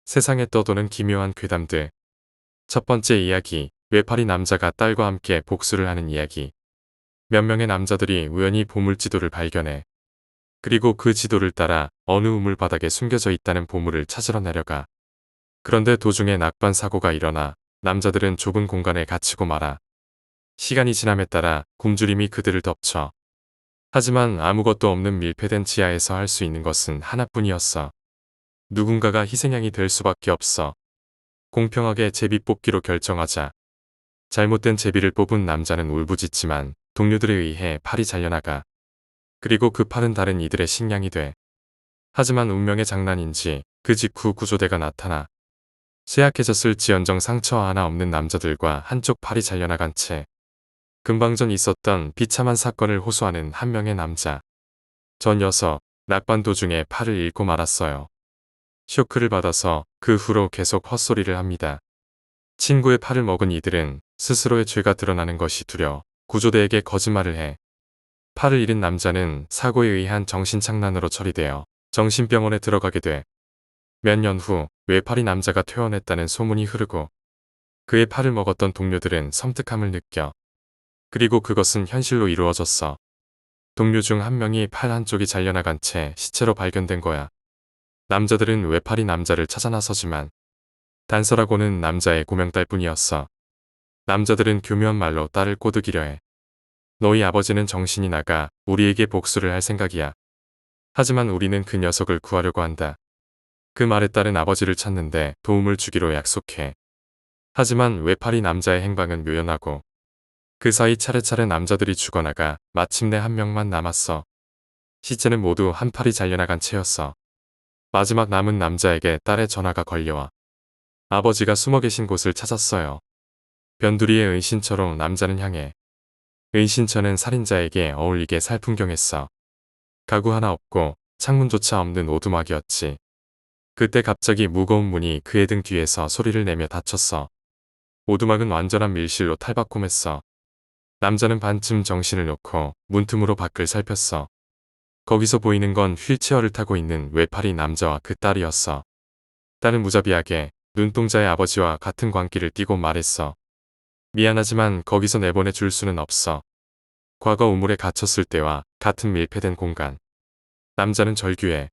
세상에 떠도는 기묘한 괴담들. 첫 번째 이야기, 외파리 남자가 딸과 함께 복수를 하는 이야기. 몇 명의 남자들이 우연히 보물지도를 발견해. 그리고 그 지도를 따라 어느 우물 바닥에 숨겨져 있다는 보물을 찾으러 내려가. 그런데 도중에 낙반 사고가 일어나 남자들은 좁은 공간에 갇히고 말아. 시간이 지남에 따라 굶주림이 그들을 덮쳐. 하지만 아무것도 없는 밀폐된 지하에서 할 수 있는 것은 하나뿐이었어. 누군가가 희생양이 될 수밖에 없어. 공평하게 제비 뽑기로 결정하자. 잘못된 제비를 뽑은 남자는 울부짖지만 동료들에 의해 팔이 잘려나가. 그리고 그 팔은 다른 이들의 식량이 돼. 하지만 운명의 장난인지 그 직후 구조대가 나타나. 쇠약해졌을지언정 상처 하나 없는 남자들과 한쪽 팔이 잘려나간 채 금방 전 있었던 비참한 사건을 호소하는 한 명의 남자. 저 녀석 낙반 도중에 팔을 잃고 말았어요. 쇼크를 받아서 그 후로 계속 헛소리를 합니다. 친구의 팔을 먹은 이들은 스스로의 죄가 드러나는 것이 두려워 구조대에게 거짓말을 해. 팔을 잃은 남자는 사고에 의한 정신착란으로 처리되어 정신병원에 들어가게 돼. 몇 년 후 외파리 남자가 퇴원했다는 소문이 흐르고 그의 팔을 먹었던 동료들은 섬뜩함을 느껴. 그리고 그것은 현실로 이루어졌어. 동료 중 한 명이 팔 한쪽이 잘려나간 채 시체로 발견된 거야. 남자들은 외파리 남자를 찾아 나서지만 단서라고는 남자의 고명딸 뿐이었어. 남자들은 교묘한 말로 딸을 꼬드기려 해. 너희 아버지는 정신이 나가 우리에게 복수를 할 생각이야. 하지만 우리는 그 녀석을 구하려고 한다. 그 말에 따른 아버지를 찾는데 도움을 주기로 약속해. 하지만 외파리 남자의 행방은 묘연하고 그 사이 차례차례 남자들이 죽어나가 마침내 한 명만 남았어. 시체는 모두 한 팔이 잘려나간 채였어. 마지막 남은 남자에게 딸의 전화가 걸려와. 아버지가 숨어 계신 곳을 찾았어요. 변두리의 은신처로 남자는 향해. 은신처는 살인자에게 어울리게 살풍경했어. 가구 하나 없고 창문조차 없는 오두막이었지. 그때 갑자기 무거운 문이 그의 등 뒤에서 소리를 내며 닫혔어. 오두막은 완전한 밀실로 탈바꿈했어. 남자는 반쯤 정신을 놓고 문틈으로 밖을 살폈어. 거기서 보이는 건 휠체어를 타고 있는 외파리 남자와 그 딸이었어. 딸은 무자비하게 눈동자의 아버지와 같은 광기를 띠고 말했어. 미안하지만 거기서 내보내 줄 수는 없어. 과거 우물에 갇혔을 때와 같은 밀폐된 공간. 남자는 절규해.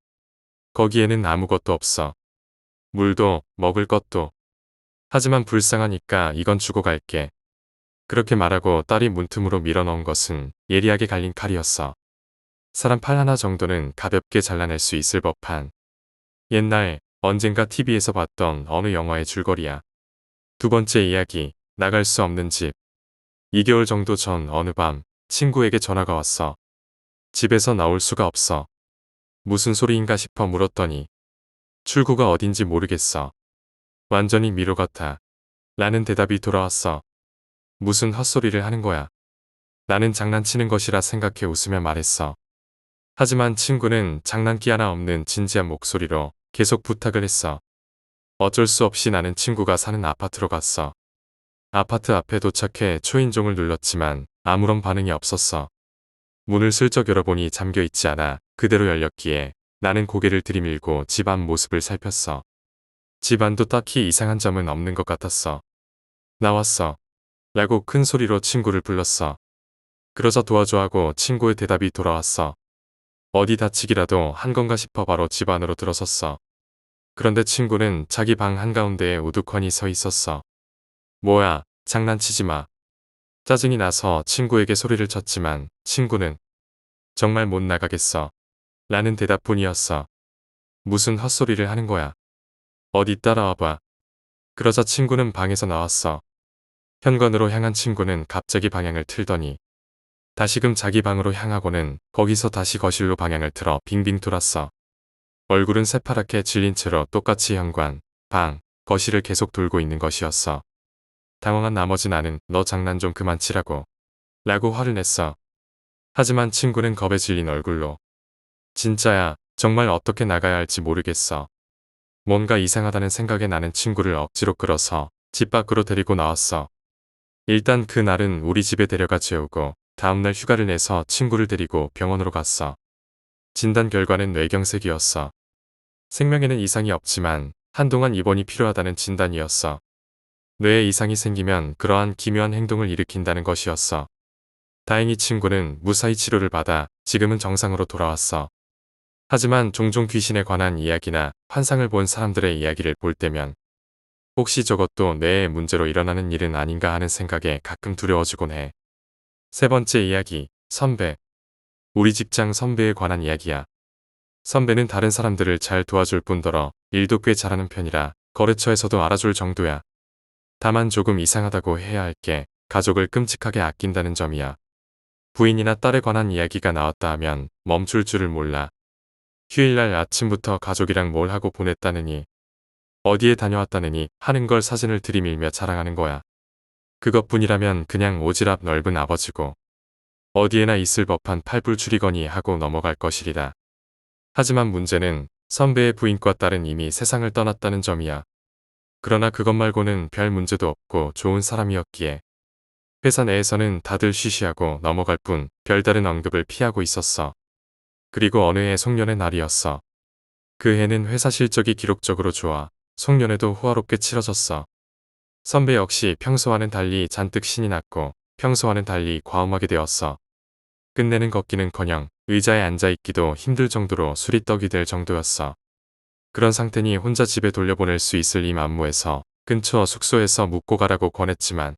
거기에는 아무것도 없어. 물도 먹을 것도. 하지만 불쌍하니까 이건 주고 갈게. 그렇게 말하고 딸이 문틈으로 밀어넣은 것은 예리하게 갈린 칼이었어. 사람 팔 하나 정도는 가볍게 잘라낼 수 있을 법한. 옛날 언젠가 TV에서 봤던 어느 영화의 줄거리야. 두 번째 이야기, 나갈 수 없는 집. 2개월 정도 전 어느 밤 친구에게 전화가 왔어. 집에서 나올 수가 없어. 무슨 소리인가 싶어 물었더니 출구가 어딘지 모르겠어. 완전히 미로 같아. 라는 대답이 돌아왔어. 무슨 헛소리를 하는 거야. 나는 장난치는 것이라 생각해 웃으며 말했어. 하지만 친구는 장난기 하나 없는 진지한 목소리로 계속 부탁을 했어. 어쩔 수 없이 나는 친구가 사는 아파트로 갔어. 아파트 앞에 도착해 초인종을 눌렀지만 아무런 반응이 없었어. 문을 슬쩍 열어보니 잠겨 있지 않아 그대로 열렸기에 나는 고개를 들이밀고 집 안 모습을 살폈어. 집 안도 딱히 이상한 점은 없는 것 같았어. 나왔어. 라고 큰 소리로 친구를 불렀어. 그러자 도와줘 하고 친구의 대답이 돌아왔어. 어디 다치기라도 한 건가 싶어 바로 집 안으로 들어섰어. 그런데 친구는 자기 방 한가운데에 우두커니 서 있었어. 뭐야, 장난치지 마. 짜증이 나서 친구에게 소리를 쳤지만 친구는 정말 못 나가겠어. 라는 대답뿐이었어. 무슨 헛소리를 하는 거야. 어디 따라와봐. 그러자 친구는 방에서 나왔어. 현관으로 향한 친구는 갑자기 방향을 틀더니 다시금 자기 방으로 향하고는 거기서 다시 거실로 방향을 틀어 빙빙 돌았어. 얼굴은 새파랗게 질린 채로 똑같이 현관, 방, 거실을 계속 돌고 있는 것이었어. 당황한 나머지 나는 너 장난 좀 그만 치라고. 라고 화를 냈어. 하지만 친구는 겁에 질린 얼굴로 진짜야, 정말 어떻게 나가야 할지 모르겠어. 뭔가 이상하다는 생각에 나는 친구를 억지로 끌어서 집 밖으로 데리고 나왔어. 일단 그날은 우리 집에 데려가 재우고 다음날 휴가를 내서 친구를 데리고 병원으로 갔어. 진단 결과는 뇌경색이었어. 생명에는 이상이 없지만 한동안 입원이 필요하다는 진단이었어. 뇌에 이상이 생기면 그러한 기묘한 행동을 일으킨다는 것이었어. 다행히 친구는 무사히 치료를 받아 지금은 정상으로 돌아왔어. 하지만 종종 귀신에 관한 이야기나 환상을 본 사람들의 이야기를 볼 때면 혹시 저것도 뇌의 문제로 일어나는 일은 아닌가 하는 생각에 가끔 두려워지곤 해. 세 번째 이야기, 선배. 우리 직장 선배에 관한 이야기야. 선배는 다른 사람들을 잘 도와줄 뿐더러 일도 꽤 잘하는 편이라 거래처에서도 알아줄 정도야. 다만 조금 이상하다고 해야 할 게 가족을 끔찍하게 아낀다는 점이야. 부인이나 딸에 관한 이야기가 나왔다 하면 멈출 줄을 몰라. 휴일날 아침부터 가족이랑 뭘 하고 보냈다느니 어디에 다녀왔다느니 하는 걸 사진을 들이밀며 자랑하는 거야. 그것뿐이라면 그냥 오지랖 넓은 아버지고 어디에나 있을 법한 팔불출이거니 하고 넘어갈 것이리라. 하지만 문제는 선배의 부인과 딸은 이미 세상을 떠났다는 점이야. 그러나 그것 말고는 별 문제도 없고 좋은 사람이었기에 회사 내에서는 다들 쉬쉬하고 넘어갈 뿐 별다른 언급을 피하고 있었어. 그리고 어느 해 송년회 날이었어. 그 해는 회사 실적이 기록적으로 좋아 송년회도 호화롭게 치러졌어. 선배 역시 평소와는 달리 잔뜩 신이 났고 평소와는 달리 과음하게 되었어. 끝내는 걷기는커녕 의자에 앉아있기도 힘들 정도로 술이 떡이 될 정도였어. 그런 상태니 혼자 집에 돌려보낼 수 있을 이 만무에서 근처 숙소에서 묵고 가라고 권했지만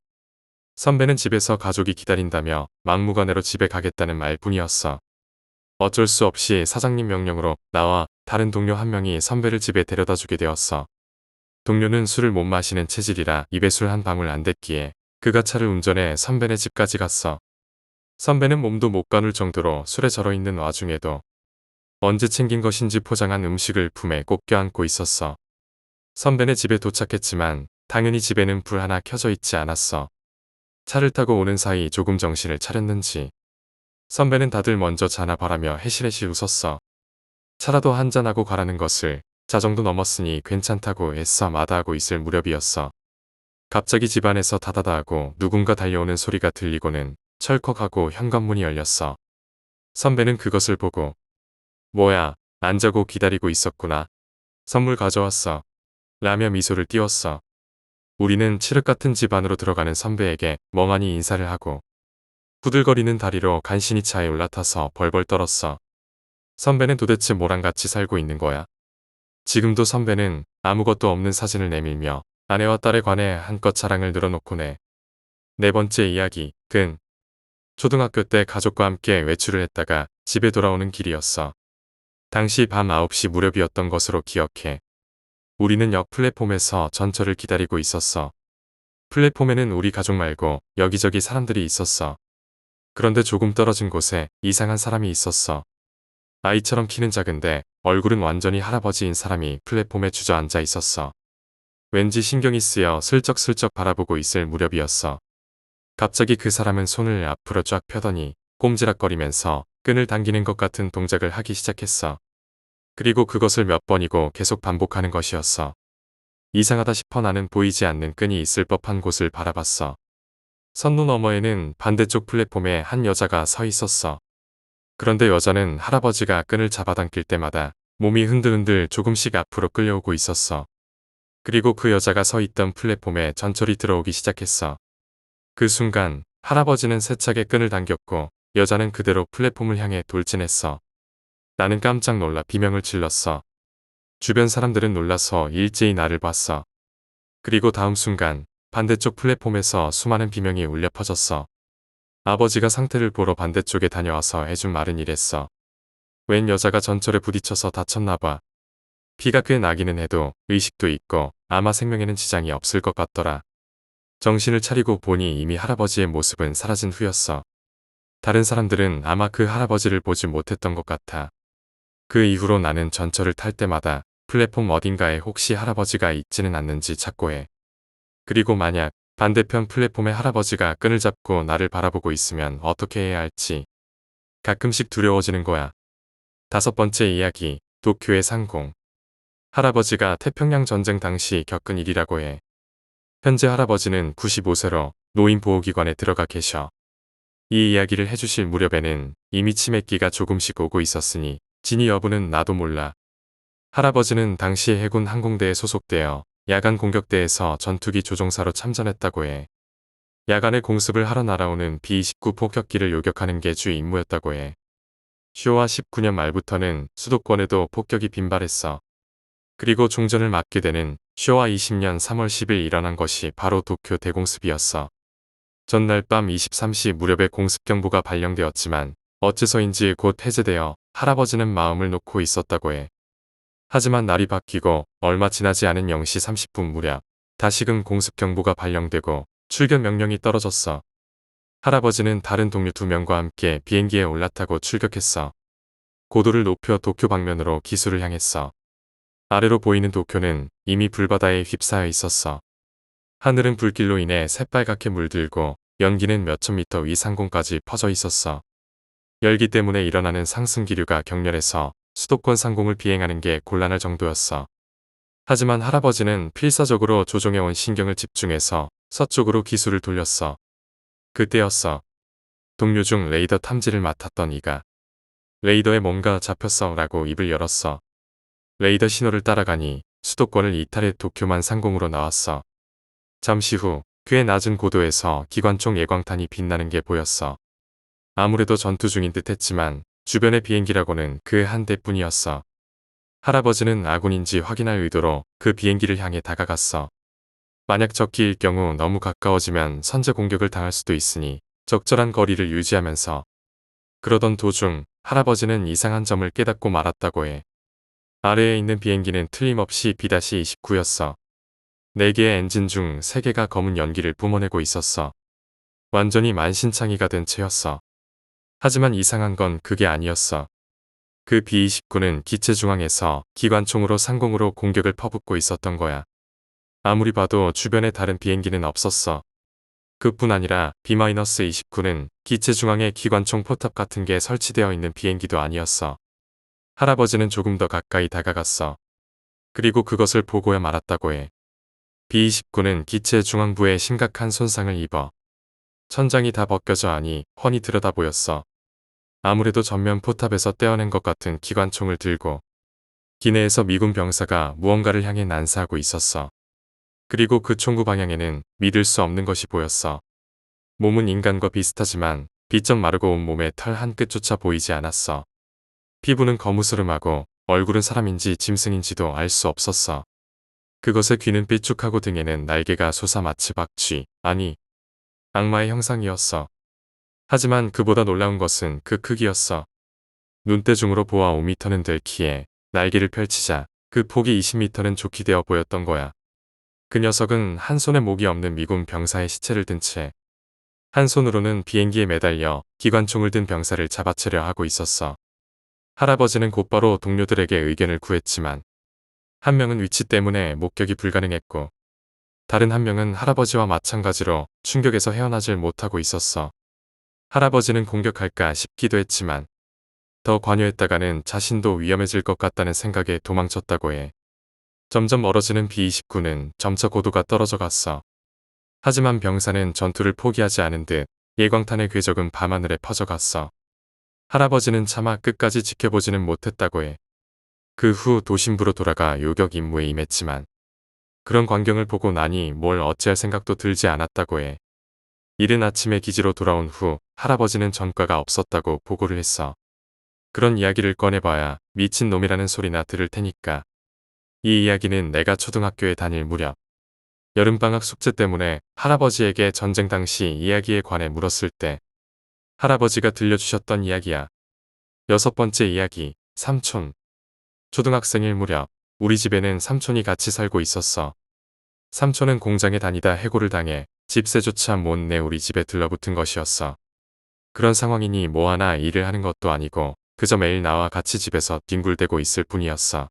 선배는 집에서 가족이 기다린다며 막무가내로 집에 가겠다는 말뿐이었어. 어쩔 수 없이 사장님 명령으로 나와 다른 동료 한 명이 선배를 집에 데려다 주게 되었어. 동료는 술을 못 마시는 체질이라 입에 술 한 방울 안 댔기에 그가 차를 운전해 선배네 집까지 갔어. 선배는 몸도 못 가눌 정도로 술에 절어있는 와중에도 언제 챙긴 것인지 포장한 음식을 품에 꼭 껴안고 있었어. 선배네 집에 도착했지만 당연히 집에는 불 하나 켜져 있지 않았어. 차를 타고 오는 사이 조금 정신을 차렸는지 선배는 다들 먼저 자나 바라며 해실해실 웃었어. 차라도 한잔하고 가라는 것을 자정도 넘었으니 괜찮다고 애써 마다하고 있을 무렵이었어. 갑자기 집안에서 다다다 하고 누군가 달려오는 소리가 들리고는 철컥하고 현관문이 열렸어. 선배는 그것을 보고 뭐야, 안 자고 기다리고 있었구나. 선물 가져왔어. 라며 미소를 띄웠어. 우리는 칠흑 같은 집 안으로 들어가는 선배에게 멍하니 인사를 하고 후들거리는 다리로 간신히 차에 올라타서 벌벌 떨었어. 선배는 도대체 뭐랑 같이 살고 있는 거야? 지금도 선배는 아무것도 없는 사진을 내밀며 아내와 딸에 관해 한껏 자랑을 늘어놓고네. 네 번째 이야기, 초등학교 때 가족과 함께 외출을 했다가 집에 돌아오는 길이었어. 당시 밤 9시 무렵이었던 것으로 기억해. 우리는 역 플랫폼에서 전철을 기다리고 있었어. 플랫폼에는 우리 가족 말고 여기저기 사람들이 있었어. 그런데 조금 떨어진 곳에 이상한 사람이 있었어. 아이처럼 키는 작은데 얼굴은 완전히 할아버지인 사람이 플랫폼에 주저앉아 있었어. 왠지 신경이 쓰여 슬쩍슬쩍 바라보고 있을 무렵이었어. 갑자기 그 사람은 손을 앞으로 쫙 펴더니 꼼지락거리면서 끈을 당기는 것 같은 동작을 하기 시작했어. 그리고 그것을 몇 번이고 계속 반복하는 것이었어. 이상하다 싶어 나는 보이지 않는 끈이 있을 법한 곳을 바라봤어. 선로 너머에는 반대쪽 플랫폼에 한 여자가 서 있었어. 그런데 여자는 할아버지가 끈을 잡아당길 때마다 몸이 흔들흔들 조금씩 앞으로 끌려오고 있었어. 그리고 그 여자가 서 있던 플랫폼에 전철이 들어오기 시작했어. 그 순간 할아버지는 세차게 끈을 당겼고 여자는 그대로 플랫폼을 향해 돌진했어. 나는 깜짝 놀라 비명을 질렀어. 주변 사람들은 놀라서 일제히 나를 봤어. 그리고 다음 순간 반대쪽 플랫폼에서 수많은 비명이 울려 퍼졌어. 아버지가 상태를 보러 반대쪽에 다녀와서 해준 말은 이랬어. 웬 여자가 전철에 부딪혀서 다쳤나 봐. 피가 꽤 나기는 해도 의식도 있고 아마 생명에는 지장이 없을 것 같더라. 정신을 차리고 보니 이미 할아버지의 모습은 사라진 후였어. 다른 사람들은 아마 그 할아버지를 보지 못했던 것 같아. 그 이후로 나는 전철을 탈 때마다 플랫폼 어딘가에 혹시 할아버지가 있지는 않는지 찾고 해. 그리고 만약 반대편 플랫폼에 할아버지가 끈을 잡고 나를 바라보고 있으면 어떻게 해야 할지 가끔씩 두려워지는 거야. 다섯 번째 이야기, 도쿄의 상공. 할아버지가 태평양 전쟁 당시 겪은 일이라고 해. 현재 할아버지는 95세로 노인보호기관에 들어가 계셔. 이 이야기를 해주실 무렵에는 이미 치매기가 조금씩 오고 있었으니 진위 여부는 나도 몰라. 할아버지는 당시 해군 항공대에 소속되어 야간 공격대에서 전투기 조종사로 참전했다고 해. 야간에 공습을 하러 날아오는 B-29 폭격기를 요격하는 게 주 임무였다고 해. 쇼와 19년 말부터는 수도권에도 폭격이 빈발했어. 그리고 종전을 맞게 되는 쇼와 20년 3월 10일 일어난 것이 바로 도쿄 대공습이었어. 전날 밤 23시 무렵에 공습경보가 발령되었지만 어째서인지 곧 해제되어 할아버지는 마음을 놓고 있었다고 해. 하지만 날이 바뀌고 얼마 지나지 않은 0시 30분 무렵 다시금 공습경보가 발령되고 출격 명령이 떨어졌어. 할아버지는 다른 동료 2명과 함께 비행기에 올라타고 출격했어. 고도를 높여 도쿄 방면으로 기수를 향했어. 아래로 보이는 도쿄는 이미 불바다에 휩싸여 있었어. 하늘은 불길로 인해 새빨갛게 물들고 연기는 몇천 미터 위 상공까지 퍼져 있었어. 열기 때문에 일어나는 상승기류가 격렬해서 수도권 상공을 비행하는 게 곤란할 정도였어. 하지만 할아버지는 필사적으로 조종해온 신경을 집중해서 서쪽으로 기수를 돌렸어. 그때였어. 동료 중 레이더 탐지를 맡았던 이가 레이더에 뭔가 잡혔어 라고 입을 열었어. 레이더 신호를 따라가니 수도권을 이탈해 도쿄만 상공으로 나왔어. 잠시 후 꽤 낮은 고도에서 기관총 예광탄이 빛나는 게 보였어. 아무래도 전투 중인 듯 했지만 주변의 비행기라고는 그 한 대뿐이었어. 할아버지는 아군인지 확인할 의도로 그 비행기를 향해 다가갔어. 만약 적기일 경우 너무 가까워지면 선제 공격을 당할 수도 있으니 적절한 거리를 유지하면서 그러던 도중 할아버지는 이상한 점을 깨닫고 말았다고 해. 아래에 있는 비행기는 틀림없이 B-29였어. 4개의 엔진 중 3개가 검은 연기를 뿜어내고 있었어. 완전히 만신창이가 된 채였어. 하지만 이상한 건 그게 아니었어. 그 B-29는 기체 중앙에서 기관총으로 상공으로 공격을 퍼붓고 있었던 거야. 아무리 봐도 주변에 다른 비행기는 없었어. 그뿐 아니라 B-29는 기체 중앙에 기관총 포탑 같은 게 설치되어 있는 비행기도 아니었어. 할아버지는 조금 더 가까이 다가갔어. 그리고 그것을 보고야 말았다고 해. B-29는 기체 중앙부에 심각한 손상을 입어 천장이 다 벗겨져 하니 훤히 들여다 보였어. 아무래도 전면 포탑에서 떼어낸 것 같은 기관총을 들고 기내에서 미군 병사가 무언가를 향해 난사하고 있었어. 그리고 그 총구 방향에는 믿을 수 없는 것이 보였어. 몸은 인간과 비슷하지만 비쩍 마르고 온 몸에 털 한 끗조차 보이지 않았어. 피부는 거무스름하고 얼굴은 사람인지 짐승인지도 알 수 없었어. 그것의 귀는 삐죽하고 등에는 날개가 솟아 마치 박쥐, 아니 악마의 형상이었어. 하지만 그보다 놀라운 것은 그 크기였어. 눈대중으로 보아 5m는 될 키에 날개를 펼치자 그 폭이 20m는 좋게 되어 보였던 거야. 그 녀석은 한 손에 목이 없는 미군 병사의 시체를 든 채 한 손으로는 비행기에 매달려 기관총을 든 병사를 잡아채려 하고 있었어. 할아버지는 곧바로 동료들에게 의견을 구했지만 한 명은 위치 때문에 목격이 불가능했고 다른 한 명은 할아버지와 마찬가지로 충격에서 헤어나질 못하고 있었어. 할아버지는 공격할까 싶기도 했지만 더 관여했다가는 자신도 위험해질 것 같다는 생각에 도망쳤다고 해. 점점 멀어지는 B-29는 점차 고도가 떨어져 갔어. 하지만 병사는 전투를 포기하지 않은 듯 예광탄의 궤적은 밤하늘에 퍼져갔어. 할아버지는 차마 끝까지 지켜보지는 못했다고 해. 그 후 도심부로 돌아가 요격 임무에 임했지만 그런 광경을 보고 나니 뭘 어찌할 생각도 들지 않았다고 해. 이른 아침에 기지로 돌아온 후 할아버지는 전과가 없었다고 보고를 했어. 그런 이야기를 꺼내봐야 미친놈이라는 소리나 들을 테니까. 이 이야기는 내가 초등학교에 다닐 무렵 여름방학 숙제 때문에 할아버지에게 전쟁 당시 이야기에 관해 물었을 때 할아버지가 들려주셨던 이야기야. 6번째 이야기, 삼촌. 초등학생일 무렵 우리 집에는 삼촌이 같이 살고 있었어. 삼촌은 공장에 다니다 해고를 당해 집세조차 못 내 우리 집에 들러붙은 것이었어. 그런 상황이니 뭐 하나 일을 하는 것도 아니고 그저 매일 나와 같이 집에서 뒹굴대고 있을 뿐이었어.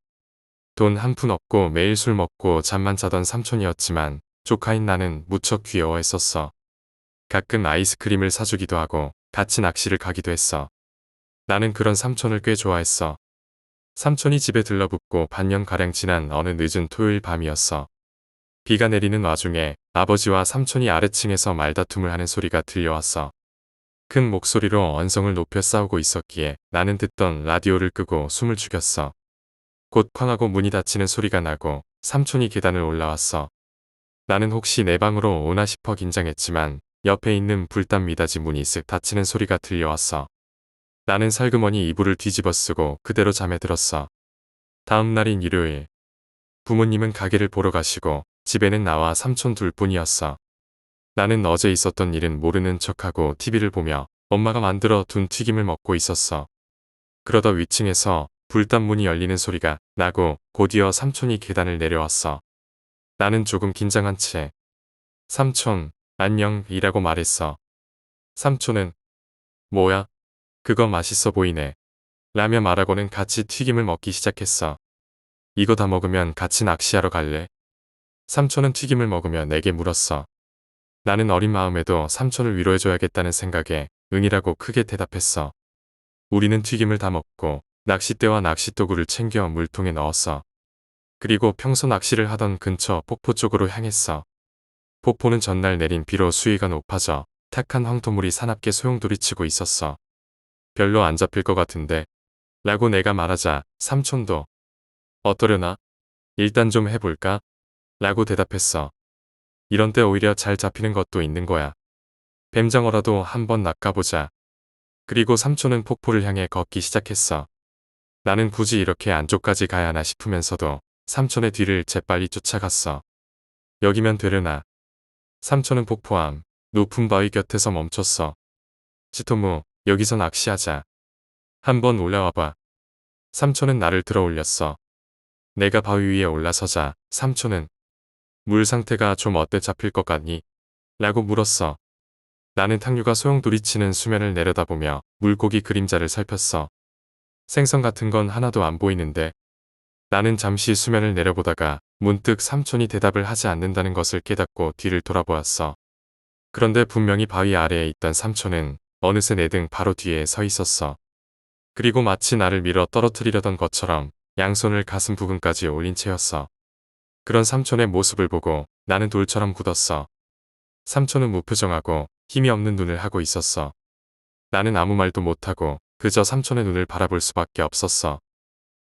돈 한 푼 없고 매일 술 먹고 잠만 자던 삼촌이었지만 조카인 나는 무척 귀여워했었어. 가끔 아이스크림을 사주기도 하고 같이 낚시를 가기도 했어. 나는 그런 삼촌을 꽤 좋아했어. 삼촌이 집에 들러붙고 반년가량 지난 어느 늦은 토요일 밤이었어. 비가 내리는 와중에 아버지와 삼촌이 아래층에서 말다툼을 하는 소리가 들려왔어. 큰 목소리로 언성을 높여 싸우고 있었기에 나는 듣던 라디오를 끄고 숨을 죽였어. 곧 쾅하고 문이 닫히는 소리가 나고 삼촌이 계단을 올라왔어. 나는 혹시 내 방으로 오나 싶어 긴장했지만 옆에 있는 불단 미닫이 문이 쓱 닫히는 소리가 들려왔어. 나는 살그머니 이불을 뒤집어 쓰고 그대로 잠에 들었어. 다음 날인 일요일. 부모님은 가게를 보러 가시고 집에는 나와 삼촌 둘뿐이었어. 나는 어제 있었던 일은 모르는 척하고 TV를 보며 엄마가 만들어 둔 튀김을 먹고 있었어. 그러다 위층에서 불단 문이 열리는 소리가 나고 곧이어 삼촌이 계단을 내려왔어. 나는 조금 긴장한 채 삼촌, 안녕 이라고 말했어. 삼촌은 뭐야? 그거 맛있어 보이네. 라며 말하고는 같이 튀김을 먹기 시작했어. 이거 다 먹으면 같이 낚시하러 갈래? 삼촌은 튀김을 먹으며 내게 물었어. 나는 어린 마음에도 삼촌을 위로해줘야겠다는 생각에 응이라고 크게 대답했어. 우리는 튀김을 다 먹고 낚싯대와 낚싯도구를 챙겨 물통에 넣었어. 그리고 평소 낚시를 하던 근처 폭포 쪽으로 향했어. 폭포는 전날 내린 비로 수위가 높아져 탁한 황토물이 사납게 소용돌이치고 있었어. 별로 안 잡힐 것 같은데? 라고 내가 말하자 삼촌도 어떠려나? 일단 좀 해볼까? 라고 대답했어. 이런 때 오히려 잘 잡히는 것도 있는 거야. 뱀장어라도 한번 낚아보자. 그리고 삼촌은 폭포를 향해 걷기 시작했어. 나는 굳이 이렇게 안쪽까지 가야 하나 싶으면서도 삼촌의 뒤를 재빨리 쫓아갔어. 여기면 되려나? 삼촌은 폭포암 높은 바위 곁에서 멈췄어. 치토무, 여기서 낚시하자. 한번 올라와봐. 삼촌은 나를 들어 올렸어. 내가 바위 위에 올라서자 삼촌은 물 상태가 좀 어때 잡힐 것 같니? 라고 물었어. 나는 탕류가 소용돌이치는 수면을 내려다보며 물고기 그림자를 살폈어. 생선 같은 건 하나도 안 보이는데. 나는 잠시 수면을 내려보다가 문득 삼촌이 대답을 하지 않는다는 것을 깨닫고 뒤를 돌아보았어. 그런데 분명히 바위 아래에 있던 삼촌은 어느새 내 등 바로 뒤에 서 있었어. 그리고 마치 나를 밀어 떨어뜨리려던 것처럼 양손을 가슴 부근까지 올린 채였어. 그런 삼촌의 모습을 보고 나는 돌처럼 굳었어. 삼촌은 무표정하고 힘이 없는 눈을 하고 있었어. 나는 아무 말도 못하고 그저 삼촌의 눈을 바라볼 수밖에 없었어.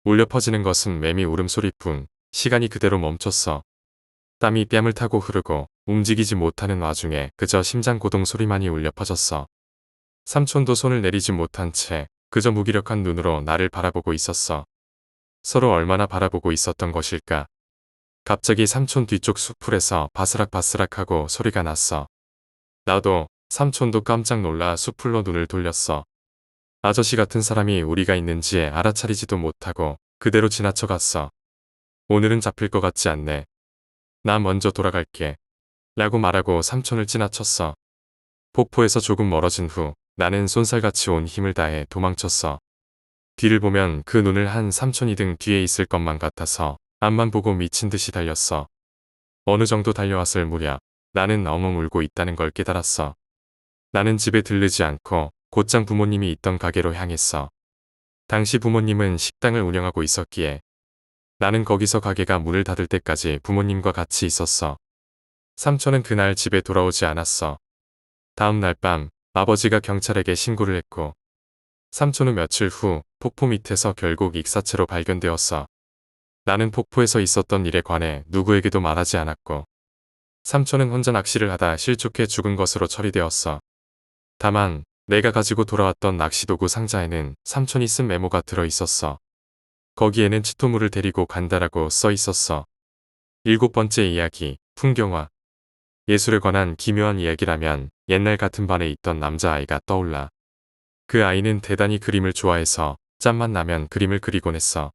울려 퍼지는 것은 매미 울음소리뿐. 시간이 그대로 멈췄어. 땀이 뺨을 타고 흐르고 움직이지 못하는 와중에 그저 심장 고동 소리만이 울려 퍼졌어. 삼촌도 손을 내리지 못한 채 그저 무기력한 눈으로 나를 바라보고 있었어. 서로 얼마나 바라보고 있었던 것일까. 갑자기 삼촌 뒤쪽 숲풀에서 바스락바스락하고 소리가 났어. 나도 삼촌도 깜짝 놀라 숲풀로 눈을 돌렸어. 아저씨 같은 사람이 우리가 있는지 알아차리지도 못하고 그대로 지나쳐갔어. 오늘은 잡힐 것 같지 않네. 나 먼저 돌아갈게. 라고 말하고 삼촌을 지나쳤어. 폭포에서 조금 멀어진 후 나는 쏜살같이 온 힘을 다해 도망쳤어. 뒤를 보면 그 눈을 한 삼촌이 등 뒤에 있을 것만 같아서 앞만 보고 미친 듯이 달렸어. 어느 정도 달려왔을 무렵 나는 엉엉 울고 있다는 걸 깨달았어. 나는 집에 들르지 않고 곧장 부모님이 있던 가게로 향했어. 당시 부모님은 식당을 운영하고 있었기에 나는 거기서 가게가 문을 닫을 때까지 부모님과 같이 있었어. 삼촌은 그날 집에 돌아오지 않았어. 다음 날 밤 아버지가 경찰에게 신고를 했고 삼촌은 며칠 후 폭포 밑에서 결국 익사체로 발견되었어. 나는 폭포에서 있었던 일에 관해 누구에게도 말하지 않았고 삼촌은 혼자 낚시를 하다 실족해 죽은 것으로 처리되었어. 다만 내가 가지고 돌아왔던 낚시도구 상자에는 삼촌이 쓴 메모가 들어있었어. 거기에는 치토무를 데리고 간다라고 써 있었어. 7번째 이야기, 풍경화. 예술에 관한 기묘한 이야기라면 옛날 같은 반에 있던 남자아이가 떠올라. 그 아이는 대단히 그림을 좋아해서 짬만 나면 그림을 그리곤 했어.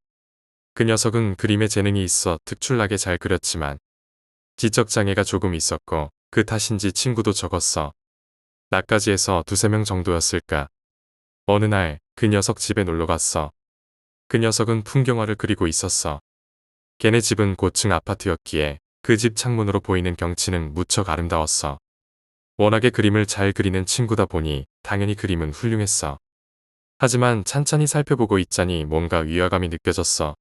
그 녀석은 그림에 재능이 있어 특출나게 잘 그렸지만 지적장애가 조금 있었고 그 탓인지 친구도 적었어. 나까지 해서 2~3명 정도였을까. 어느 날 그 녀석 집에 놀러 갔어. 그 녀석은 풍경화를 그리고 있었어. 걔네 집은 고층 아파트였기에 그 집 창문으로 보이는 경치는 무척 아름다웠어. 워낙에 그림을 잘 그리는 친구다 보니 당연히 그림은 훌륭했어. 하지만 찬찬히 살펴보고 있자니 뭔가 위화감이 느껴졌어.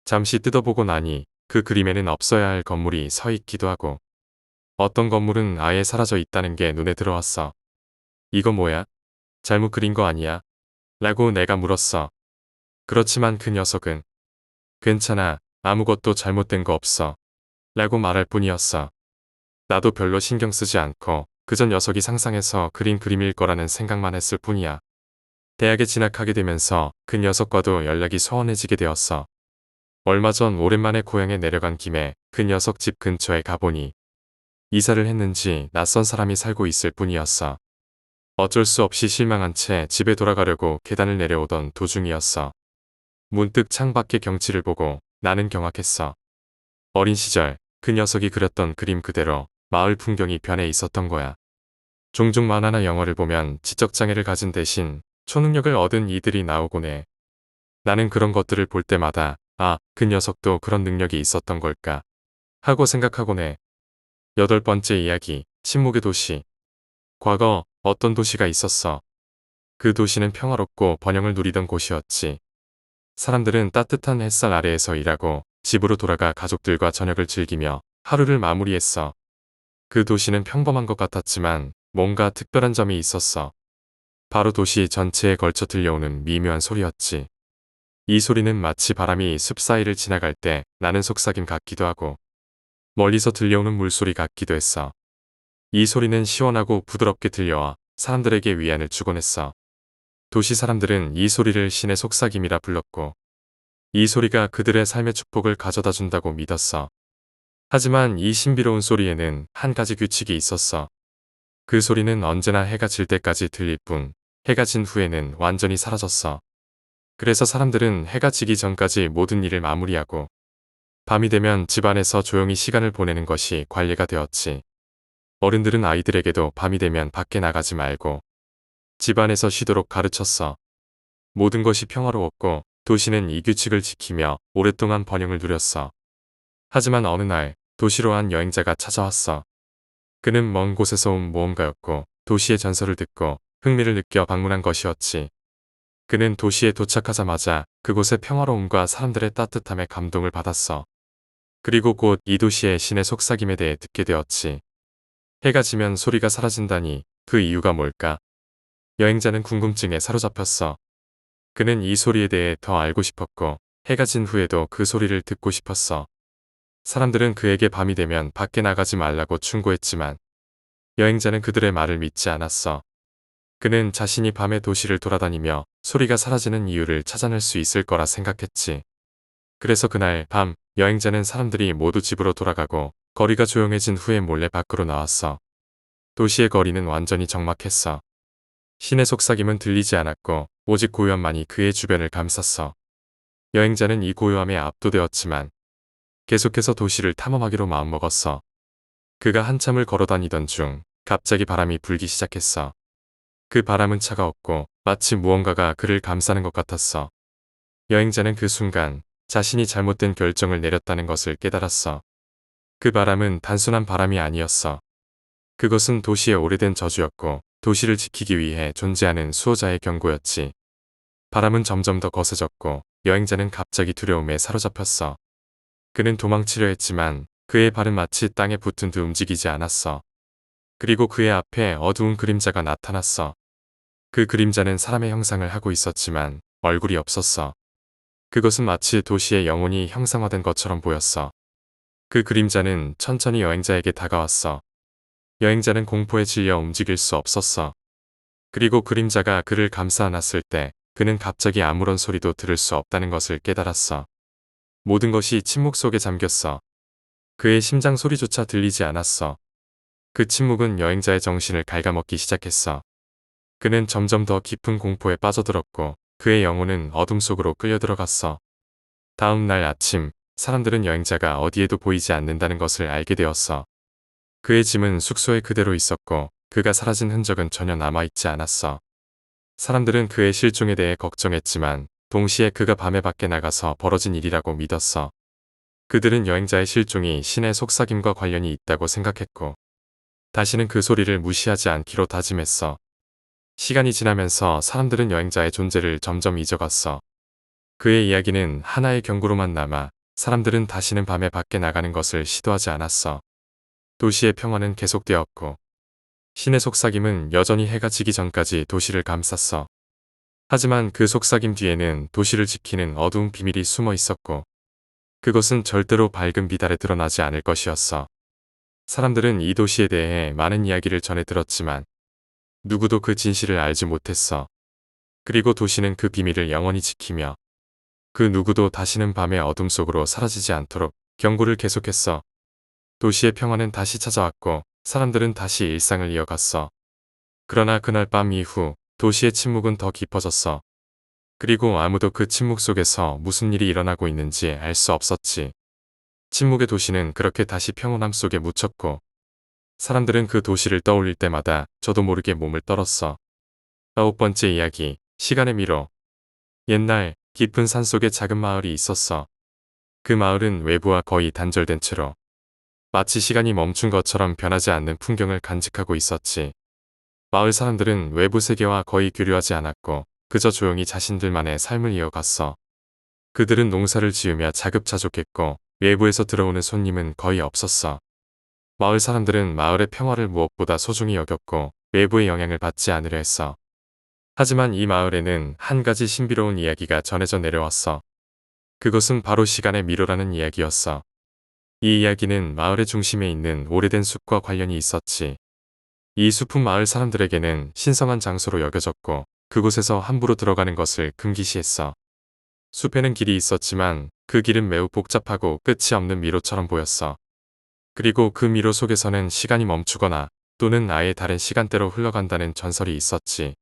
잠시 뜯어보고 나니 그 그림에는 없어야 할 건물이 서 있기도 하고 어떤 건물은 아예 사라져 있다는 게 눈에 들어왔어. 이거 뭐야? 잘못 그린 거 아니야? 라고 내가 물었어. 그렇지만 그 녀석은 괜찮아. 아무것도 잘못된 거 없어. 라고 말할 뿐이었어. 나도 별로 신경 쓰지 않고 그저 녀석이 상상해서 그린 그림일 거라는 생각만 했을 뿐이야. 대학에 진학하게 되면서 그 녀석과도 연락이 소원해지게 되었어. 얼마 전 오랜만에 고향에 내려간 김에 그 녀석 집 근처에 가보니 이사를 했는지 낯선 사람이 살고 있을 뿐이었어. 어쩔 수 없이 실망한 채 집에 돌아가려고 계단을 내려오던 도중이었어. 문득 창밖의 경치를 보고 나는 경악했어. 어린 시절 그 녀석이 그렸던 그림 그대로 마을 풍경이 변해 있었던 거야. 종종 만화나 영화를 보면 지적장애를 가진 대신 초능력을 얻은 이들이 나오곤 해. 나는 그런 것들을 볼 때마다 그 녀석도 그런 능력이 있었던 걸까 하고 생각하곤 해. 8번째 이야기, 침묵의 도시. 과거 어떤 도시가 있었어. 그 도시는 평화롭고 번영을 누리던 곳이었지. 사람들은 따뜻한 햇살 아래에서 일하고 집으로 돌아가 가족들과 저녁을 즐기며 하루를 마무리했어. 그 도시는 평범한 것 같았지만 뭔가 특별한 점이 있었어. 바로 도시 전체에 걸쳐 들려오는 미묘한 소리였지. 이 소리는 마치 바람이 숲 사이를 지나갈 때 나는 속삭임 같기도 하고 멀리서 들려오는 물소리 같기도 했어. 이 소리는 시원하고 부드럽게 들려와 사람들에게 위안을 주곤 했어. 도시 사람들은 이 소리를 신의 속삭임이라 불렀고 이 소리가 그들의 삶의 축복을 가져다 준다고 믿었어. 하지만 이 신비로운 소리에는 한 가지 규칙이 있었어. 그 소리는 언제나 해가 질 때까지 들릴 뿐 해가 진 후에는 완전히 사라졌어. 그래서 사람들은 해가 지기 전까지 모든 일을 마무리하고 밤이 되면 집안에서 조용히 시간을 보내는 것이 관례가 되었지. 어른들은 아이들에게도 밤이 되면 밖에 나가지 말고 집안에서 쉬도록 가르쳤어. 모든 것이 평화로웠고 도시는 이 규칙을 지키며 오랫동안 번영을 누렸어. 하지만 어느 날 도시로 한 여행자가 찾아왔어. 그는 먼 곳에서 온 모험가였고 도시의 전설을 듣고 흥미를 느껴 방문한 것이었지. 그는 도시에 도착하자마자 그곳의 평화로움과 사람들의 따뜻함에 감동을 받았어. 그리고 곧 이 도시의 신의 속삭임에 대해 듣게 되었지. 해가 지면 소리가 사라진다니 그 이유가 뭘까? 여행자는 궁금증에 사로잡혔어. 그는 이 소리에 대해 더 알고 싶었고 해가 진 후에도 그 소리를 듣고 싶었어. 사람들은 그에게 밤이 되면 밖에 나가지 말라고 충고했지만 여행자는 그들의 말을 믿지 않았어. 그는 자신이 밤에 도시를 돌아다니며 소리가 사라지는 이유를 찾아낼 수 있을 거라 생각했지. 그래서 그날 밤 여행자는 사람들이 모두 집으로 돌아가고 거리가 조용해진 후에 몰래 밖으로 나왔어. 도시의 거리는 완전히 적막했어. 신의 속삭임은 들리지 않았고 오직 고요함만이 그의 주변을 감쌌어. 여행자는 이 고요함에 압도되었지만 계속해서 도시를 탐험하기로 마음먹었어. 그가 한참을 걸어다니던 중 갑자기 바람이 불기 시작했어. 그 바람은 차가웠고 마치 무언가가 그를 감싸는 것 같았어. 여행자는 그 순간 자신이 잘못된 결정을 내렸다는 것을 깨달았어. 그 바람은 단순한 바람이 아니었어. 그것은 도시의 오래된 저주였고 도시를 지키기 위해 존재하는 수호자의 경고였지. 바람은 점점 더 거세졌고 여행자는 갑자기 두려움에 사로잡혔어. 그는 도망치려 했지만 그의 발은 마치 땅에 붙은 듯 움직이지 않았어. 그리고 그의 앞에 어두운 그림자가 나타났어. 그 그림자는 사람의 형상을 하고 있었지만 얼굴이 없었어. 그것은 마치 도시의 영혼이 형상화된 것처럼 보였어. 그 그림자는 천천히 여행자에게 다가왔어. 여행자는 공포에 질려 움직일 수 없었어. 그리고 그림자가 그를 감싸 안았을 때 그는 갑자기 아무런 소리도 들을 수 없다는 것을 깨달았어. 모든 것이 침묵 속에 잠겼어. 그의 심장 소리조차 들리지 않았어. 그 침묵은 여행자의 정신을 갉아먹기 시작했어. 그는 점점 더 깊은 공포에 빠져들었고 그의 영혼은 어둠 속으로 끌려들어갔어. 다음 날 아침, 사람들은 여행자가 어디에도 보이지 않는다는 것을 알게 되었어. 그의 짐은 숙소에 그대로 있었고 그가 사라진 흔적은 전혀 남아있지 않았어. 사람들은 그의 실종에 대해 걱정했지만 동시에 그가 밤에 밖에 나가서 벌어진 일이라고 믿었어. 그들은 여행자의 실종이 신의 속삭임과 관련이 있다고 생각했고 다시는 그 소리를 무시하지 않기로 다짐했어. 시간이 지나면서 사람들은 여행자의 존재를 점점 잊어갔어. 그의 이야기는 하나의 경고로만 남아 사람들은 다시는 밤에 밖에 나가는 것을 시도하지 않았어. 도시의 평화는 계속되었고 신의 속삭임은 여전히 해가 지기 전까지 도시를 감쌌어. 하지만 그 속삭임 뒤에는 도시를 지키는 어두운 비밀이 숨어 있었고 그것은 절대로 밝은 빛 아래 드러나지 않을 것이었어. 사람들은 이 도시에 대해 많은 이야기를 전해 들었지만 누구도 그 진실을 알지 못했어. 그리고 도시는 그 비밀을 영원히 지키며 그 누구도 다시는 밤의 어둠 속으로 사라지지 않도록 경고를 계속했어. 도시의 평화는 다시 찾아왔고 사람들은 다시 일상을 이어갔어. 그러나 그날 밤 이후 도시의 침묵은 더 깊어졌어. 그리고 아무도 그 침묵 속에서 무슨 일이 일어나고 있는지 알 수 없었지. 침묵의 도시는 그렇게 다시 평온함 속에 묻혔고 사람들은 그 도시를 떠올릴 때마다 저도 모르게 몸을 떨었어. 9번째 이야기, 시간의 미로. 옛날 깊은 산속에 작은 마을이 있었어. 그 마을은 외부와 거의 단절된 채로 마치 시간이 멈춘 것처럼 변하지 않는 풍경을 간직하고 있었지. 마을 사람들은 외부 세계와 거의 교류하지 않았고 그저 조용히 자신들만의 삶을 이어갔어. 그들은 농사를 지으며 자급자족했고 외부에서 들어오는 손님은 거의 없었어. 마을 사람들은 마을의 평화를 무엇보다 소중히 여겼고 외부의 영향을 받지 않으려 했어. 하지만 이 마을에는 한 가지 신비로운 이야기가 전해져 내려왔어. 그것은 바로 시간의 미로라는 이야기였어. 이 이야기는 마을의 중심에 있는 오래된 숲과 관련이 있었지. 이 숲은 마을 사람들에게는 신성한 장소로 여겨졌고 그곳에서 함부로 들어가는 것을 금기시했어. 숲에는 길이 있었지만 그 길은 매우 복잡하고 끝이 없는 미로처럼 보였어. 그리고 그 미로 속에서는 시간이 멈추거나 또는 아예 다른 시간대로 흘러간다는 전설이 있었지.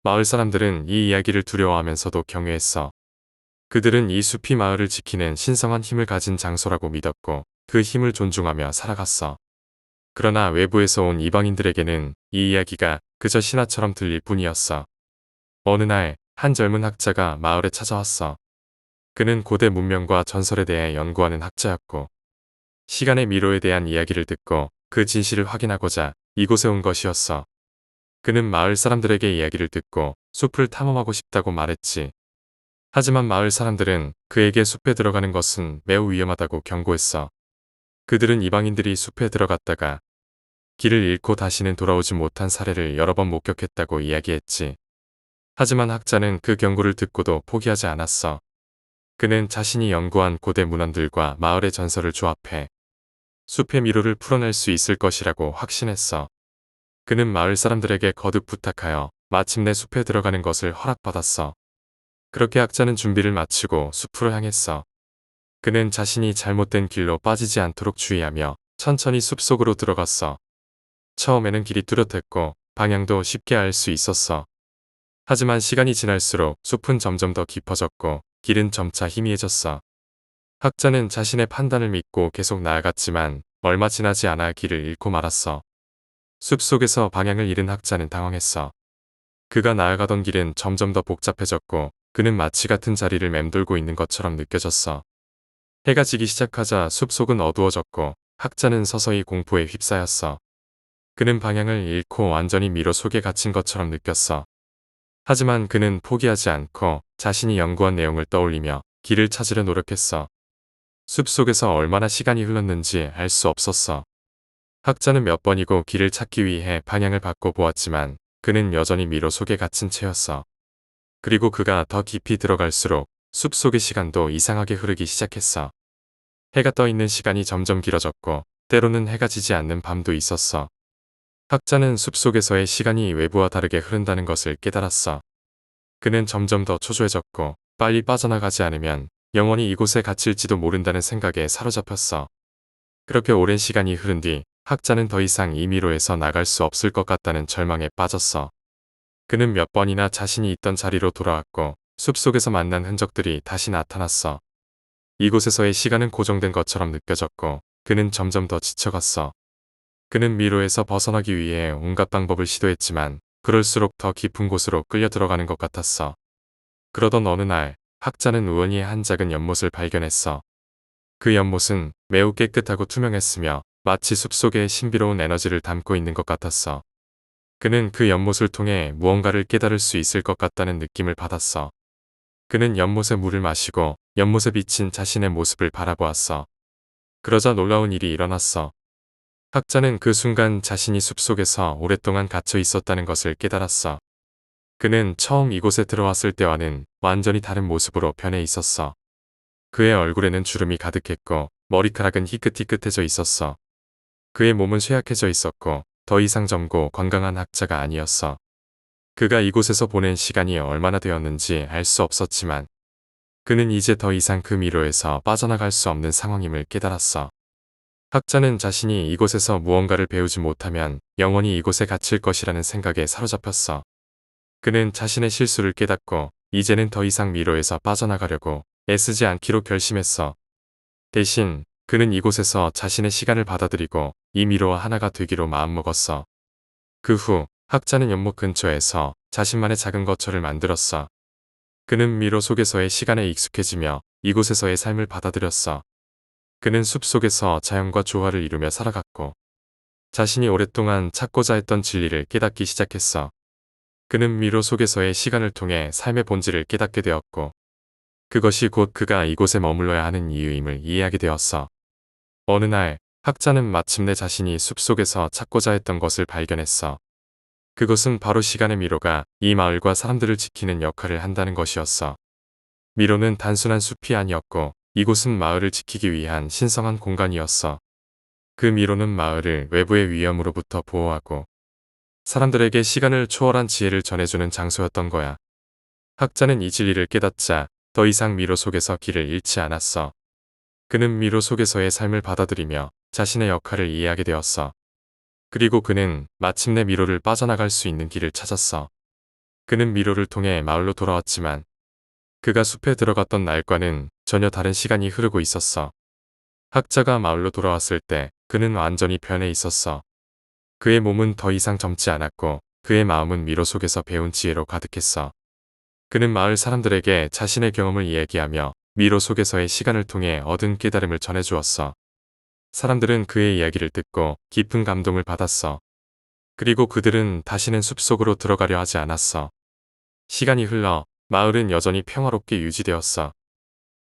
마을 사람들은 이 이야기를 두려워하면서도 경외했어. 그들은 이 숲이 마을을 지키는 신성한 힘을 가진 장소라고 믿었고 그 힘을 존중하며 살아갔어. 그러나 외부에서 온 이방인들에게는 이 이야기가 그저 신화처럼 들릴 뿐이었어. 어느 날 한 젊은 학자가 마을에 찾아왔어. 그는 고대 문명과 전설에 대해 연구하는 학자였고 시간의 미로에 대한 이야기를 듣고 그 진실을 확인하고자 이곳에 온 것이었어. 그는 마을 사람들에게 이야기를 듣고 숲을 탐험하고 싶다고 말했지. 하지만 마을 사람들은 그에게 숲에 들어가는 것은 매우 위험하다고 경고했어. 그들은 이방인들이 숲에 들어갔다가 길을 잃고 다시는 돌아오지 못한 사례를 여러 번 목격했다고 이야기했지. 하지만 학자는 그 경고를 듣고도 포기하지 않았어. 그는 자신이 연구한 고대 문헌들과 마을의 전설을 조합해 숲의 미로를 풀어낼 수 있을 것이라고 확신했어. 그는 마을 사람들에게 거듭 부탁하여 마침내 숲에 들어가는 것을 허락받았어. 그렇게 학자는 준비를 마치고 숲으로 향했어. 그는 자신이 잘못된 길로 빠지지 않도록 주의하며 천천히 숲속으로 들어갔어. 처음에는 길이 뚜렷했고 방향도 쉽게 알 수 있었어. 하지만 시간이 지날수록 숲은 점점 더 깊어졌고 길은 점차 희미해졌어. 학자는 자신의 판단을 믿고 계속 나아갔지만 얼마 지나지 않아 길을 잃고 말았어. 숲속에서 방향을 잃은 학자는 당황했어. 그가 나아가던 길은 점점 더 복잡해졌고 그는 마치 같은 자리를 맴돌고 있는 것처럼 느껴졌어. 해가 지기 시작하자 숲속은 어두워졌고 학자는 서서히 공포에 휩싸였어. 그는 방향을 잃고 완전히 미로 속에 갇힌 것처럼 느꼈어. 하지만 그는 포기하지 않고 자신이 연구한 내용을 떠올리며 길을 찾으려 노력했어. 숲속에서 얼마나 시간이 흘렀는지 알 수 없었어. 학자는 몇 번이고 길을 찾기 위해 방향을 바꿔 보았지만 그는 여전히 미로 속에 갇힌 채였어. 그리고 그가 더 깊이 들어갈수록 숲속의 시간도 이상하게 흐르기 시작했어. 해가 떠 있는 시간이 점점 길어졌고 때로는 해가 지지 않는 밤도 있었어. 학자는 숲속에서의 시간이 외부와 다르게 흐른다는 것을 깨달았어. 그는 점점 더 초조해졌고 빨리 빠져나가지 않으면 영원히 이곳에 갇힐지도 모른다는 생각에 사로잡혔어. 그렇게 오랜 시간이 흐른 뒤 학자는 더 이상 이 미로에서 나갈 수 없을 것 같다는 절망에 빠졌어. 그는 몇 번이나 자신이 있던 자리로 돌아왔고 숲속에서 만난 흔적들이 다시 나타났어. 이곳에서의 시간은 고정된 것처럼 느껴졌고 그는 점점 더 지쳐갔어. 그는 미로에서 벗어나기 위해 온갖 방법을 시도했지만 그럴수록 더 깊은 곳으로 끌려 들어가는 것 같았어. 그러던 어느 날 학자는 우연히 한 작은 연못을 발견했어. 그 연못은 매우 깨끗하고 투명했으며 마치 숲속에 신비로운 에너지를 담고 있는 것 같았어. 그는 그 연못을 통해 무언가를 깨달을 수 있을 것 같다는 느낌을 받았어. 그는 연못의 물을 마시고 연못에 비친 자신의 모습을 바라보았어. 그러자 놀라운 일이 일어났어. 학자는 그 순간 자신이 숲속에서 오랫동안 갇혀 있었다는 것을 깨달았어. 그는 처음 이곳에 들어왔을 때와는 완전히 다른 모습으로 변해 있었어. 그의 얼굴에는 주름이 가득했고 머리카락은 희끗희끗해져 있었어. 그의 몸은 쇠약해져 있었고 더 이상 젊고 건강한 학자가 아니었어. 그가 이곳에서 보낸 시간이 얼마나 되었는지 알 수 없었지만 그는 이제 더 이상 그 미로에서 빠져나갈 수 없는 상황임을 깨달았어. 학자는 자신이 이곳에서 무언가를 배우지 못하면 영원히 이곳에 갇힐 것이라는 생각에 사로잡혔어. 그는 자신의 실수를 깨닫고 이제는 더 이상 미로에서 빠져나가려고 애쓰지 않기로 결심했어. 대신 그는 이곳에서 자신의 시간을 받아들이고 이 미로와 하나가 되기로 마음먹었어. 그 후 학자는 연못 근처에서 자신만의 작은 거처를 만들었어. 그는 미로 속에서의 시간에 익숙해지며 이곳에서의 삶을 받아들였어. 그는 숲 속에서 자연과 조화를 이루며 살아갔고 자신이 오랫동안 찾고자 했던 진리를 깨닫기 시작했어. 그는 미로 속에서의 시간을 통해 삶의 본질을 깨닫게 되었고 그것이 곧 그가 이곳에 머물러야 하는 이유임을 이해하게 되었어. 어느 날 학자는 마침내 자신이 숲속에서 찾고자 했던 것을 발견했어. 그것은 바로 시간의 미로가 이 마을과 사람들을 지키는 역할을 한다는 것이었어. 미로는 단순한 숲이 아니었고 이곳은 마을을 지키기 위한 신성한 공간이었어. 그 미로는 마을을 외부의 위험으로부터 보호하고 사람들에게 시간을 초월한 지혜를 전해주는 장소였던 거야. 학자는 이 진리를 깨닫자 더 이상 미로 속에서 길을 잃지 않았어. 그는 미로 속에서의 삶을 받아들이며 자신의 역할을 이해하게 되었어. 그리고 그는 마침내 미로를 빠져나갈 수 있는 길을 찾았어. 그는 미로를 통해 마을로 돌아왔지만 그가 숲에 들어갔던 날과는 전혀 다른 시간이 흐르고 있었어. 학자가 마을로 돌아왔을 때 그는 완전히 변해 있었어. 그의 몸은 더 이상 젊지 않았고 그의 마음은 미로 속에서 배운 지혜로 가득했어. 그는 마을 사람들에게 자신의 경험을 이야기하며 미로 속에서의 시간을 통해 얻은 깨달음을 전해주었어. 사람들은 그의 이야기를 듣고 깊은 감동을 받았어. 그리고 그들은 다시는 숲속으로 들어가려 하지 않았어. 시간이 흘러 마을은 여전히 평화롭게 유지되었어.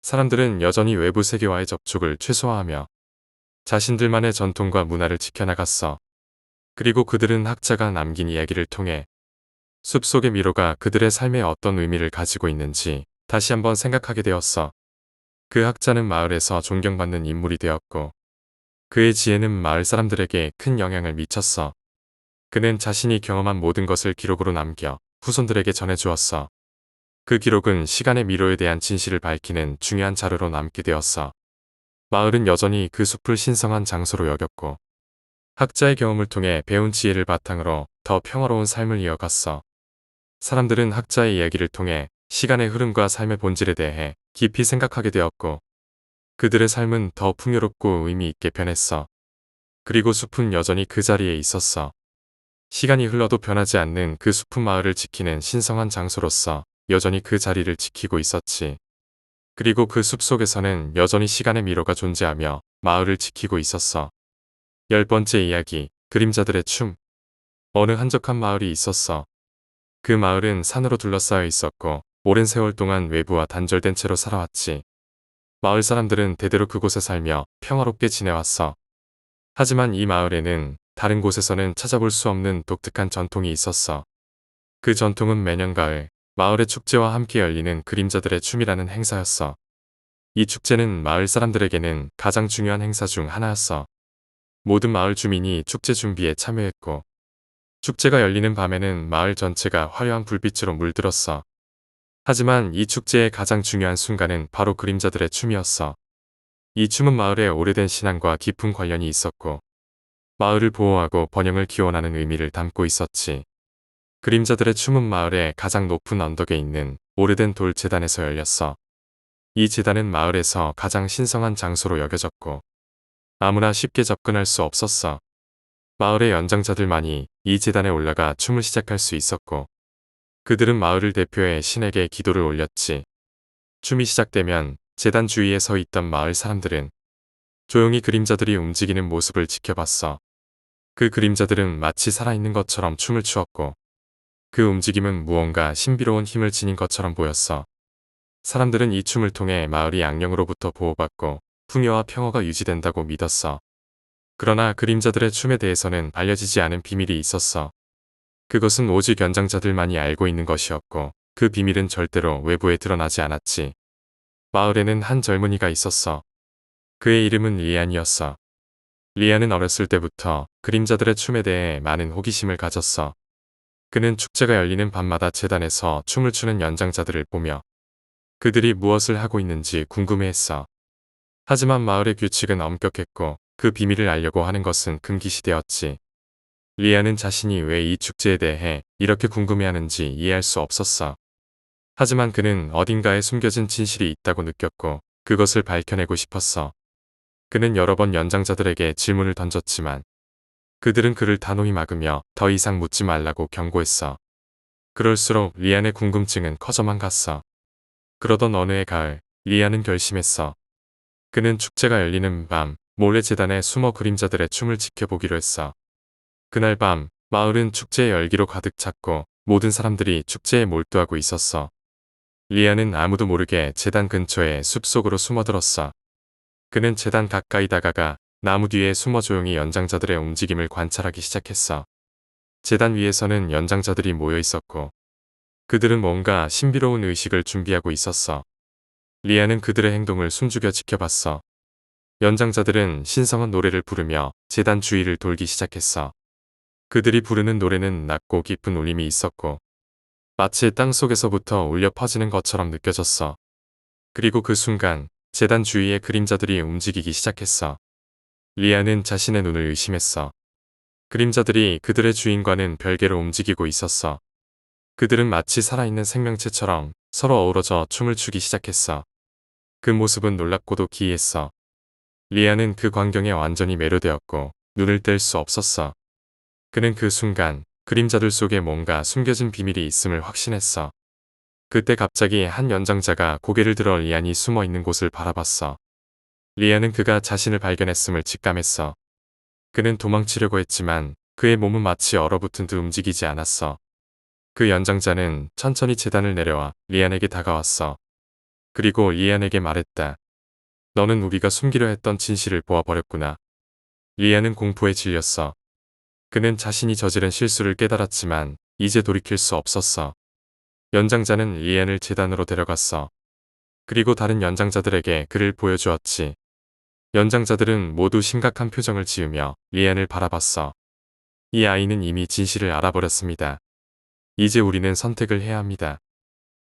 사람들은 여전히 외부 세계와의 접촉을 최소화하며 자신들만의 전통과 문화를 지켜나갔어. 그리고 그들은 학자가 남긴 이야기를 통해 숲속의 미로가 그들의 삶에 어떤 의미를 가지고 있는지 다시 한번 생각하게 되었어. 그 학자는 마을에서 존경받는 인물이 되었고 그의 지혜는 마을 사람들에게 큰 영향을 미쳤어. 그는 자신이 경험한 모든 것을 기록으로 남겨 후손들에게 전해주었어. 그 기록은 시간의 미로에 대한 진실을 밝히는 중요한 자료로 남게 되었어. 마을은 여전히 그 숲을 신성한 장소로 여겼고 학자의 경험을 통해 배운 지혜를 바탕으로 더 평화로운 삶을 이어갔어. 사람들은 학자의 이야기를 통해 시간의 흐름과 삶의 본질에 대해 깊이 생각하게 되었고 그들의 삶은 더 풍요롭고 의미 있게 변했어. 그리고 숲은 여전히 그 자리에 있었어. 시간이 흘러도 변하지 않는 그 숲은 마을을 지키는 신성한 장소로서 여전히 그 자리를 지키고 있었지. 그리고 그 숲 속에서는 여전히 시간의 미로가 존재하며 마을을 지키고 있었어. 10번째 이야기, 그림자들의 춤. 어느 한적한 마을이 있었어. 그 마을은 산으로 둘러싸여 있었고 오랜 세월 동안 외부와 단절된 채로 살아왔지. 마을 사람들은 대대로 그곳에 살며 평화롭게 지내왔어. 하지만 이 마을에는 다른 곳에서는 찾아볼 수 없는 독특한 전통이 있었어. 그 전통은 매년 가을, 마을의 축제와 함께 열리는 그림자들의 춤이라는 행사였어. 이 축제는 마을 사람들에게는 가장 중요한 행사 중 하나였어. 모든 마을 주민이 축제 준비에 참여했고 축제가 열리는 밤에는 마을 전체가 화려한 불빛으로 물들었어. 하지만 이 축제의 가장 중요한 순간은 바로 그림자들의 춤이었어. 이 춤은 마을의 오래된 신앙과 깊은 관련이 있었고 마을을 보호하고 번영을 기원하는 의미를 담고 있었지. 그림자들의 춤은 마을의 가장 높은 언덕에 있는 오래된 돌 제단에서 열렸어. 이 제단은 마을에서 가장 신성한 장소로 여겨졌고 아무나 쉽게 접근할 수 없었어. 마을의 연장자들만이 이 제단에 올라가 춤을 시작할 수 있었고 그들은 마을을 대표해 신에게 기도를 올렸지. 춤이 시작되면 제단 주위에 서 있던 마을 사람들은 조용히 그림자들이 움직이는 모습을 지켜봤어. 그 그림자들은 마치 살아있는 것처럼 춤을 추었고 그 움직임은 무언가 신비로운 힘을 지닌 것처럼 보였어. 사람들은 이 춤을 통해 마을이 악령으로부터 보호받고 풍요와 평화가 유지된다고 믿었어. 그러나 그림자들의 춤에 대해서는 알려지지 않은 비밀이 있었어. 그것은 오직 연장자들만이 알고 있는 것이었고 그 비밀은 절대로 외부에 드러나지 않았지. 마을에는 한 젊은이가 있었어. 그의 이름은 리안이었어. 리안은 어렸을 때부터 그림자들의 춤에 대해 많은 호기심을 가졌어. 그는 축제가 열리는 밤마다 제단에서 춤을 추는 연장자들을 보며 그들이 무엇을 하고 있는지 궁금해했어. 하지만 마을의 규칙은 엄격했고 그 비밀을 알려고 하는 것은 금기시되었지. 리아는 자신이 왜 이 축제에 대해 이렇게 궁금해하는지 이해할 수 없었어. 하지만 그는 어딘가에 숨겨진 진실이 있다고 느꼈고 그것을 밝혀내고 싶었어. 그는 여러 번 연장자들에게 질문을 던졌지만 그들은 그를 단호히 막으며 더 이상 묻지 말라고 경고했어. 그럴수록 리안의 궁금증은 커져만 갔어. 그러던 어느 해 가을, 리안은 결심했어. 그는 축제가 열리는 밤, 몰래 제단에 숨어 그림자들의 춤을 지켜보기로 했어. 그날 밤, 마을은 축제의 열기로 가득 찼고 모든 사람들이 축제에 몰두하고 있었어. 리안은 아무도 모르게 제단 근처에 숲속으로 숨어들었어. 그는 제단 가까이 다가가 나무 뒤에 숨어 조용히 연장자들의 움직임을 관찰하기 시작했어. 제단 위에서는 연장자들이 모여 있었고 그들은 뭔가 신비로운 의식을 준비하고 있었어. 리아는 그들의 행동을 숨죽여 지켜봤어. 연장자들은 신성한 노래를 부르며 제단 주위를 돌기 시작했어. 그들이 부르는 노래는 낮고 깊은 울림이 있었고 마치 땅속에서부터 울려 퍼지는 것처럼 느껴졌어. 그리고 그 순간 제단 주위의 그림자들이 움직이기 시작했어. 리아는 자신의 눈을 의심했어. 그림자들이 그들의 주인과는 별개로 움직이고 있었어. 그들은 마치 살아있는 생명체처럼 서로 어우러져 춤을 추기 시작했어. 그 모습은 놀랍고도 기이했어. 리아는 그 광경에 완전히 매료되었고 눈을 뗄 수 없었어. 그는 그 순간 그림자들 속에 뭔가 숨겨진 비밀이 있음을 확신했어. 그때 갑자기 한 연장자가 고개를 들어 리안이 숨어 있는 곳을 바라봤어. 리안은 그가 자신을 발견했음을 직감했어. 그는 도망치려고 했지만 그의 몸은 마치 얼어붙은 듯 움직이지 않았어. 그 연장자는 천천히 제단을 내려와 리안에게 다가왔어. 그리고 리안에게 말했다. 너는 우리가 숨기려 했던 진실을 보아버렸구나. 리안은 공포에 질렸어. 그는 자신이 저지른 실수를 깨달았지만 이제 돌이킬 수 없었어. 연장자는 리안을 제단으로 데려갔어. 그리고 다른 연장자들에게 그를 보여주었지. 연장자들은 모두 심각한 표정을 지으며 리안을 바라봤어. 이 아이는 이미 진실을 알아버렸습니다. 이제 우리는 선택을 해야 합니다.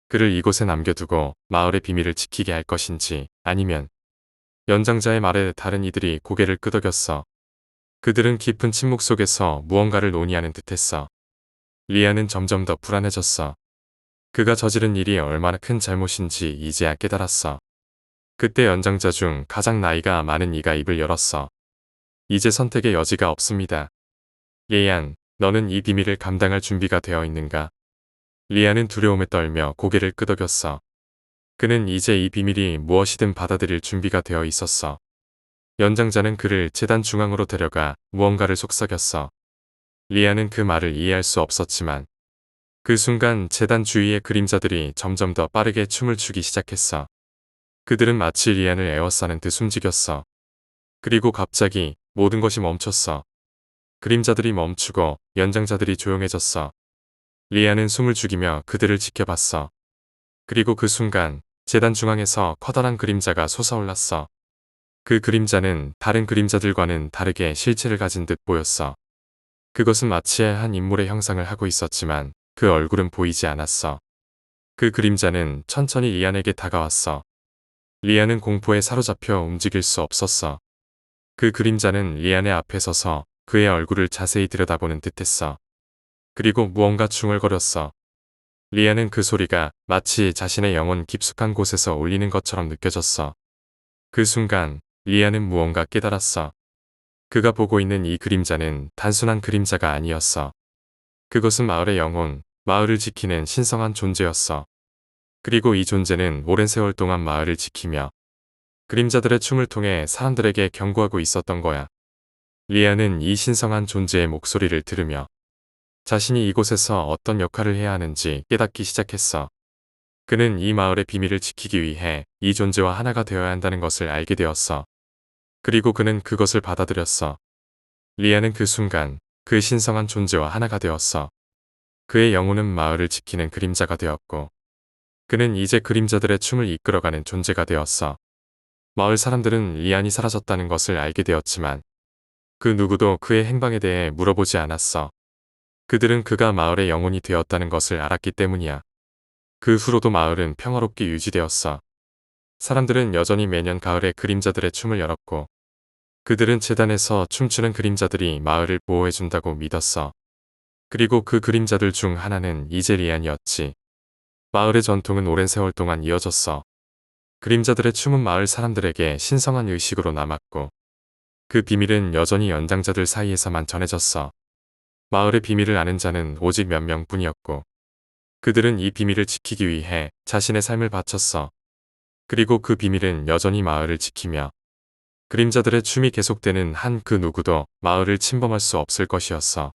그를 이곳에 남겨두고 마을의 비밀을 지키게 할 것인지 아니면 연장자의 말에 다른 이들이 고개를 끄덕였어. 그들은 깊은 침묵 속에서 무언가를 논의하는 듯했어. 리아는 점점 더 불안해졌어. 그가 저지른 일이 얼마나 큰 잘못인지 이제야 깨달았어. 그때 연장자 중 가장 나이가 많은 이가 입을 열었어. 이제 선택의 여지가 없습니다. 리안, 너는 이 비밀을 감당할 준비가 되어 있는가? 리안은 두려움에 떨며 고개를 끄덕였어. 그는 이제 이 비밀이 무엇이든 받아들일 준비가 되어 있었어. 연장자는 그를 제단 중앙으로 데려가 무언가를 속삭였어. 리아는 그 말을 이해할 수 없었지만 그 순간 제단 주위의 그림자들이 점점 더 빠르게 춤을 추기 시작했어. 그들은 마치 리안을 에워싸는 듯 움직였어. 그리고 갑자기 모든 것이 멈췄어. 그림자들이 멈추고 연장자들이 조용해졌어. 리안은 숨을 죽이며 그들을 지켜봤어. 그리고 그 순간 제단 중앙에서 커다란 그림자가 솟아올랐어. 그 그림자는 다른 그림자들과는 다르게 실체를 가진 듯 보였어. 그것은 마치 한 인물의 형상을 하고 있었지만 그 얼굴은 보이지 않았어. 그 그림자는 천천히 리안에게 다가왔어. 리안은 공포에 사로잡혀 움직일 수 없었어. 그 그림자는 리안의 앞에 서서 그의 얼굴을 자세히 들여다보는 듯했어. 그리고 무언가 중얼거렸어. 리안은 그 소리가 마치 자신의 영혼 깊숙한 곳에서 울리는 것처럼 느껴졌어. 그 순간 리안은 무언가 깨달았어. 그가 보고 있는 이 그림자는 단순한 그림자가 아니었어. 그것은 마을의 영혼, 마을을 지키는 신성한 존재였어. 그리고 이 존재는 오랜 세월 동안 마을을 지키며 그림자들의 춤을 통해 사람들에게 경고하고 있었던 거야. 리아는 이 신성한 존재의 목소리를 들으며 자신이 이곳에서 어떤 역할을 해야 하는지 깨닫기 시작했어. 그는 이 마을의 비밀을 지키기 위해 이 존재와 하나가 되어야 한다는 것을 알게 되었어. 그리고 그는 그것을 받아들였어. 리아는 그 순간 그 신성한 존재와 하나가 되었어. 그의 영혼은 마을을 지키는 그림자가 되었고 그는 이제 그림자들의 춤을 이끌어가는 존재가 되었어. 마을 사람들은 리안이 사라졌다는 것을 알게 되었지만 그 누구도 그의 행방에 대해 물어보지 않았어. 그들은 그가 마을의 영혼이 되었다는 것을 알았기 때문이야. 그 후로도 마을은 평화롭게 유지되었어. 사람들은 여전히 매년 가을에 그림자들의 춤을 열었고 그들은 재단에서 춤추는 그림자들이 마을을 보호해준다고 믿었어. 그리고 그 그림자들 중 하나는 이제 리안이었지. 마을의 전통은 오랜 세월 동안 이어졌어. 그림자들의 춤은 마을 사람들에게 신성한 의식으로 남았고 그 비밀은 여전히 연장자들 사이에서만 전해졌어. 마을의 비밀을 아는 자는 오직 몇 명뿐이었고 그들은 이 비밀을 지키기 위해 자신의 삶을 바쳤어. 그리고 그 비밀은 여전히 마을을 지키며 그림자들의 춤이 계속되는 한 그 누구도 마을을 침범할 수 없을 것이었어.